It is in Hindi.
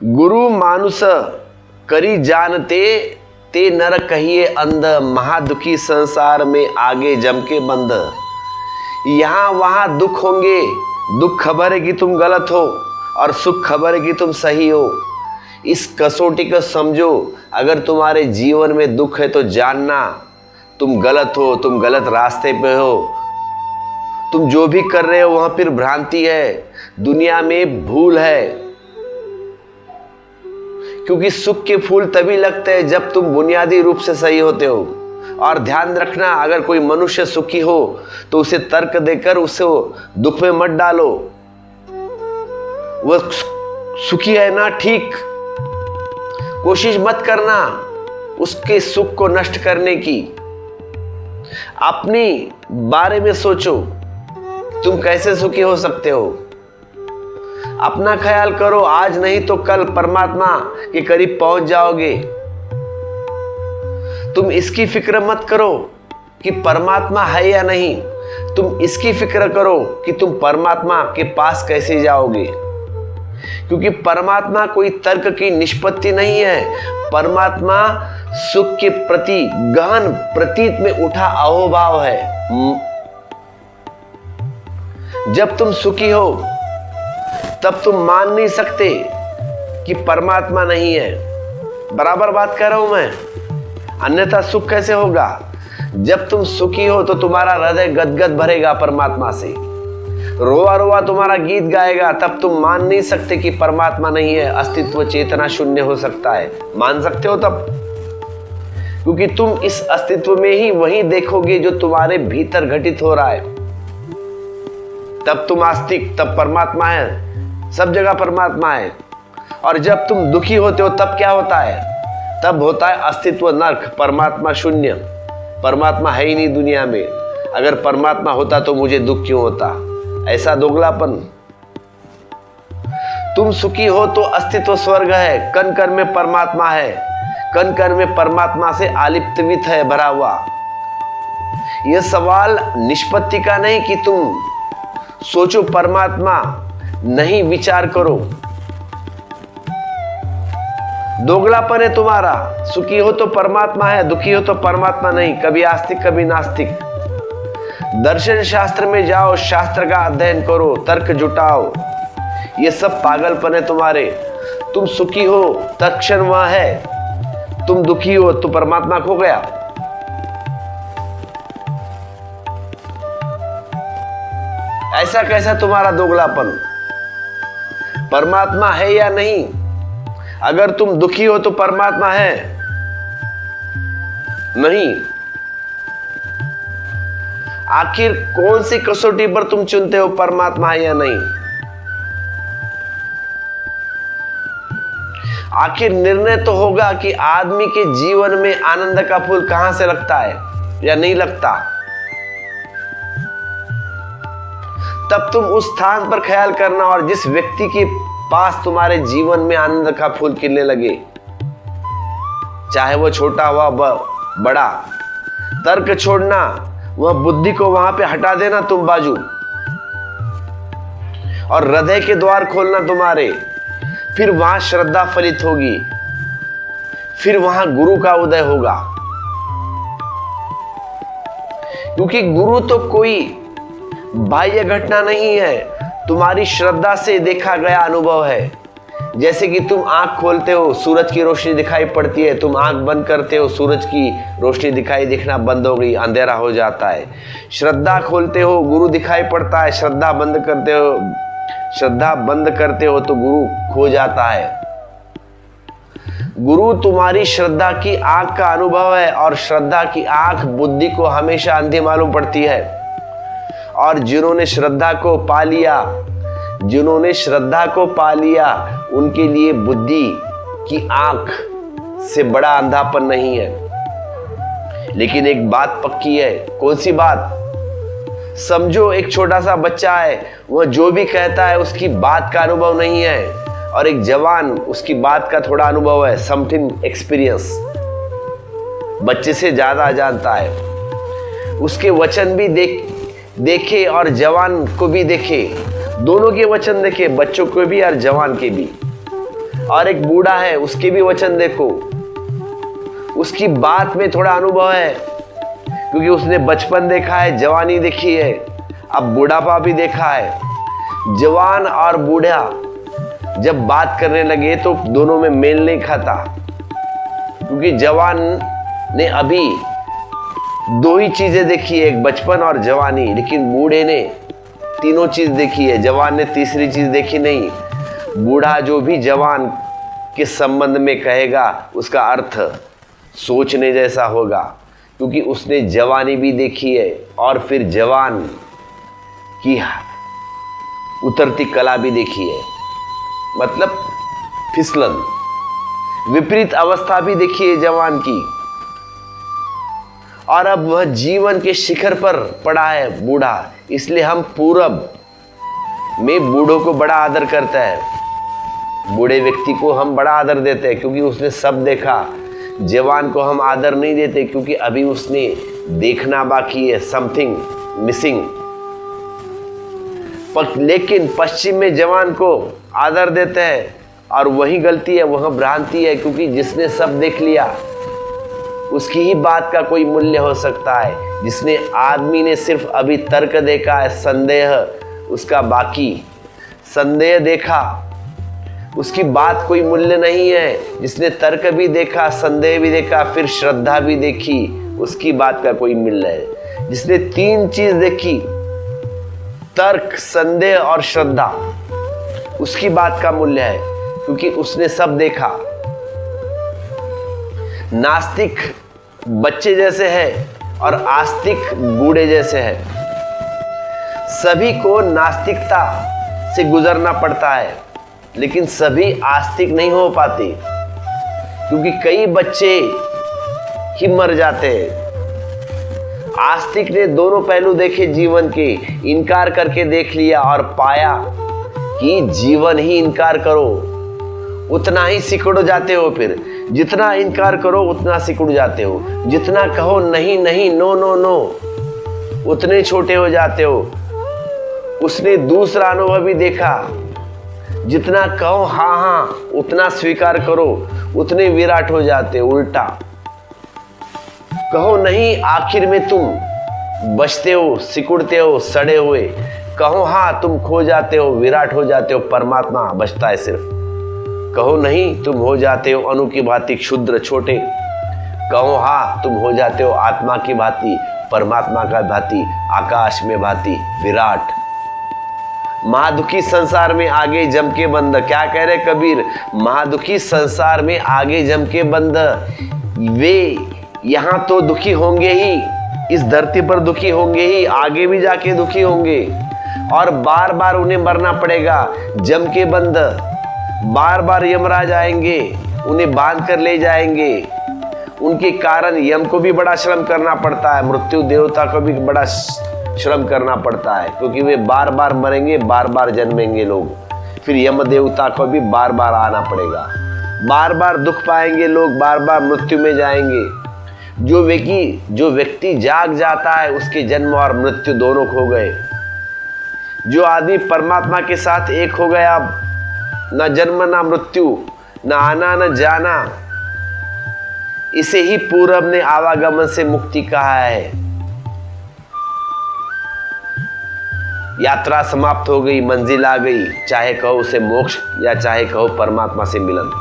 गुरु मानुष करी जानते ते नर कहिए अंध, महादुखी संसार में आगे जम के बंद। यहाँ वहाँ दुख होंगे, दुख खबर है कि तुम गलत हो और सुख खबर है कि तुम सही हो। इस कसौटी को समझो। अगर तुम्हारे जीवन में दुख है तो जानना तुम गलत हो, तुम गलत रास्ते पे हो, तुम जो भी कर रहे हो वहाँ फिर भ्रांति है, दुनिया में भूल है। क्योंकि सुख के फूल तभी लगते हैं जब तुम बुनियादी रूप से सही होते हो। और ध्यान रखना, अगर कोई मनुष्य सुखी हो तो उसे तर्क देकर उसे दुख में मत डालो। वह सुखी है ना, ठीक, कोशिश मत करना उसके सुख को नष्ट करने की। अपनी बारे में सोचो, तुम कैसे सुखी हो सकते हो। अपना ख्याल करो, आज नहीं तो कल परमात्मा के करीब पहुंच जाओगे। तुम इसकी फिक्र मत करो कि परमात्मा है या नहीं, तुम इसकी फिक्र करो कि तुम परमात्मा के पास कैसे जाओगे। क्योंकि परमात्मा कोई तर्क की निष्पत्ति नहीं है। परमात्मा सुख के प्रति गहन प्रतीत में उठा अहोभाव है। जब तुम सुखी हो तब तुम मान नहीं सकते कि परमात्मा नहीं है। बराबर बात कर रहा हूं मैं, अन्यथा सुख कैसे होगा। जब तुम सुखी हो तो तुम्हारा हृदय गदगद भरेगा परमात्मा से, रोआ रोआ तुम्हारा गीत गाएगा। तब तुम मान नहीं सकते कि परमात्मा नहीं है, अस्तित्व चेतना शून्य हो सकता है। मान सकते हो तब, क्योंकि तुम इस अस्तित्व में ही वही देखोगे जो तुम्हारे भीतर घटित हो रहा है। तब तुम आस्तिक, तब परमात्मा है, सब जगह परमात्मा है। और जब तुम दुखी होते हो तब क्या होता है, तब होता है अस्तित्व नर्क, परमात्मा शून्य। परमात्मा है ही नहीं दुनिया में। अगर परमात्मा होता तो मुझे दुख क्यों होता, ऐसा दोगलापन। तुम सुखी हो तो अस्तित्व स्वर्ग है, कण कण में परमात्मा है, कण कण में परमात्मा से आलिप्तवित है, भरा हुआ। यह सवाल निष्पत्ति का नहीं कि तुम सोचो परमात्मा नहीं, विचार करो। दोगलापन है तुम्हारा। सुखी हो तो परमात्मा है, दुखी हो तो परमात्मा नहीं, कभी आस्तिक कभी नास्तिक। दर्शन शास्त्र में जाओ, शास्त्र का अध्ययन करो, तर्क जुटाओ। ये सब पागलपन है तुम्हारे। तुम सुखी हो तत्क्षण वह है, तुम दुखी हो तो परमात्मा खो गया। ऐसा कैसा तुम्हारा दोगलापन। परमात्मा है या नहीं। अगर तुम दुखी हो तो परमात्मा है नहीं। आखिर कौन सी कसौटी पर तुम चुनते हो परमात्मा है या नहीं। आखिर निर्णय तो होगा कि आदमी के जीवन में आनंद का फूल कहां से लगता है या नहीं लगता। तब तुम उस स्थान पर ख्याल करना और जिस व्यक्ति के पास तुम्हारे जीवन में आनंद का फूल खिलने लगे, चाहे वो छोटा हुआ बड़ा, तर्क छोड़ना, वह बुद्धि को वहां पे हटा देना तुम बाजू, और हृदय के द्वार खोलना तुम्हारे। फिर वहां श्रद्धा फलित होगी, फिर वहां गुरु का उदय होगा। क्योंकि गुरु तो कोई बाह्य घटना नहीं है, तुम्हारी श्रद्धा से देखा गया अनुभव है। जैसे कि तुम आंख खोलते हो, सूरज की रोशनी दिखाई पड़ती है, तुम आंख बंद करते हो, सूरज की रोशनी दिखाई दिखना बंद हो गई, अंधेरा हो जाता है। श्रद्धा खोलते हो, गुरु दिखाई पड़ता है, श्रद्धा बंद करते हो तो गुरु खो जाता है। गुरु तुम्हारी श्रद्धा की आंख का अनुभव है, और श्रद्धा की आंख बुद्धि को हमेशा अंधी मालूम पड़ती है। और जिन्होंने श्रद्धा को पा लिया उनके लिए बुद्धि की आंख से बड़ा अंधापन नहीं है। लेकिन एक बात पक्की है। कौन सी बात। समझो एक छोटा सा बच्चा है, वह जो भी कहता है उसकी बात का अनुभव नहीं है, और एक जवान, उसकी बात का थोड़ा अनुभव है, समथिंग एक्सपीरियंस, बच्चे से ज्यादा जानता है। उसके वचन भी देखे और जवान को भी देखे, दोनों के वचन देखे, बच्चों को भी और जवान के भी। और एक बूढ़ा है, उसके भी वचन देखो। उसकी बात में थोड़ा अनुभव है, क्योंकि उसने बचपन देखा है, जवानी देखी है, अब बुढ़ापा भी देखा है। जवान और बूढ़ा जब बात करने लगे तो दोनों में मेल नहीं खाता, क्योंकि जवान ने अभी दो ही चीजें देखी है, एक बचपन और जवानी, लेकिन बूढ़े ने तीनों चीज देखी है। जवान ने तीसरी चीज देखी नहीं। बूढ़ा जो भी जवान के संबंध में कहेगा उसका अर्थ सोचने जैसा होगा, क्योंकि उसने जवानी भी देखी है और फिर जवान की उतरती कला भी देखी है, मतलब फिसलन, विपरीत अवस्था भी देखी है जवान की। और अब वह जीवन के शिखर पर पड़ा है बूढ़ा, इसलिए हम पूरब में बूढ़ों को बड़ा आदर करता है। बूढ़े व्यक्ति को हम बड़ा आदर देते हैं क्योंकि उसने सब देखा। जवान को हम आदर नहीं देते क्योंकि अभी उसने देखना बाकी है, समथिंग मिसिंग। लेकिन पश्चिम में जवान को आदर देते हैं, और वही गलती है, वह भ्रांति है, क्योंकि जिसने सब देख लिया उसकी ही बात का कोई मूल्य हो सकता है। जिसने आदमी ने सिर्फ अभी तर्क देखा है, संदेह उसका बाकी, संदेह देखा, उसकी बात कोई मूल्य नहीं है। जिसने तर्क भी देखा, संदेह भी देखा, फिर श्रद्धा भी देखी, उसकी बात का कोई मूल्य है। जिसने तीन चीज देखी, तर्क, संदेह और श्रद्धा, उसकी बात का मूल्य है, क्योंकि उसने सब देखा। नास्तिक बच्चे जैसे है और आस्तिक बूढ़े जैसे है। सभी को नास्तिकता से गुजरना पड़ता है, लेकिन सभी आस्तिक नहीं हो पाते, क्योंकि कई बच्चे ही मर जाते हैं। आस्तिक ने दोनों पहलू देखे जीवन के, इनकार करके देख लिया और पाया कि जीवन ही इनकार करो उतना ही सिकुड़ जाते हो। फिर जितना इनकार करो उतना सिकुड़ जाते हो, जितना कहो नहीं नहीं, नो नो नो, उतने छोटे हो जाते हो। उसने दूसरा अनुभव भी देखा, जितना कहो हाँ हाँ, उतना स्वीकार करो, उतने विराट हो जाते हो। उल्टा कहो नहीं, आखिर में तुम बचते हो, सिकुड़ते हो, सड़े हुए। कहो हाँ, तुम खो जाते हो, विराट हो जाते हो, परमात्मा बचता है सिर्फ। कहो नहीं, तुम हो जाते हो अणु की भांति क्षुद्र छोटे। कहो हाँ, तुम हो जाते हो आत्मा की भांति, परमात्मा का भांति, आकाश में भांति विराट। महादुखी संसार में आगे जम के बंद, क्या कह रहे कबीर, महादुखी संसार में आगे जम के बंद। वे यहाँ तो दुखी होंगे ही, इस धरती पर दुखी होंगे ही, आगे भी जाके दुखी होंगे, और बार बार उन्हें मरना पड़ेगा जम के बंद। बार बार यमराज आएंगे, उन्हें बांध कर ले जाएंगे। उनके कारण यम को भी बड़ा श्रम करना पड़ता है, मृत्यु देवता को भी बड़ा श्रम करना पड़ता है, क्योंकि वे बार बार मरेंगे, बार बार जन्मेंगे लोग। फिर यम देवता को भी बार बार आना पड़ेगा, बार बार दुख पाएंगे लोग, बार बार मृत्यु में जाएंगे। जो व्यक्ति जाग जाता है, उसके जन्म और मृत्यु दोनों खो गए। जो आदमी परमात्मा के साथ एक हो गया, न जन्म न मृत्यु, न आना न जाना, इसे ही पूरब ने आवागमन से मुक्ति कहा है। यात्रा समाप्त हो गई, मंजिल आ गई, चाहे कहो उसे मोक्ष या चाहे कहो परमात्मा से मिलन।